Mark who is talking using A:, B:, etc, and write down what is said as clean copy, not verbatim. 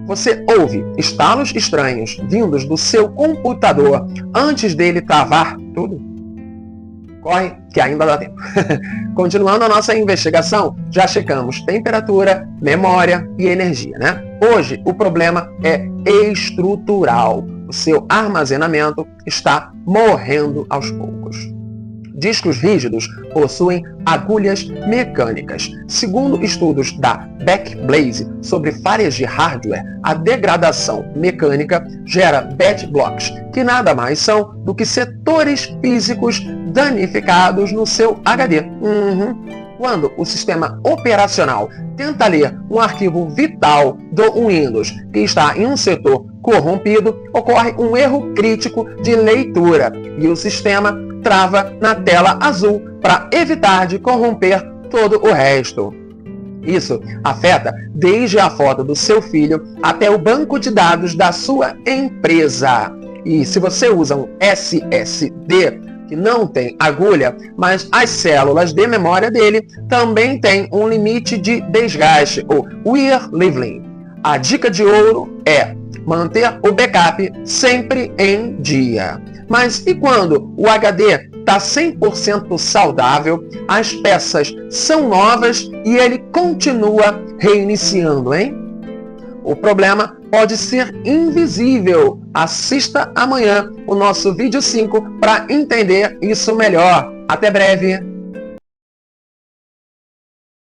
A: Você ouve estalos estranhos vindos do seu computador antes dele travar tudo? Corre, que ainda dá tempo. Continuando a nossa investigação, já checamos temperatura, memória e energia, né? Hoje, o problema é estrutural. O seu armazenamento está morrendo aos poucos. Discos rígidos possuem agulhas mecânicas. Segundo estudos da Backblaze sobre falhas de hardware, a degradação mecânica gera bad blocks, que nada mais são do que setores físicos danificados no seu HD. Quando o sistema operacional tenta ler um arquivo vital do Windows que está em um setor corrompido, ocorre um erro crítico de leitura e o sistema trava na tela azul para evitar de corromper todo o resto. Isso afeta desde a foto do seu filho até o banco de dados da sua empresa. E se você usa um SSD, que não tem agulha, mas as células de memória dele também têm um limite de desgaste, ou wear leveling. A dica de ouro é manter o backup sempre em dia. Mas e quando o HD está 100% saudável, as peças são novas e ele continua reiniciando, hein? O problema pode ser invisível. Assista amanhã o nosso vídeo 5 para entender isso melhor. Até breve!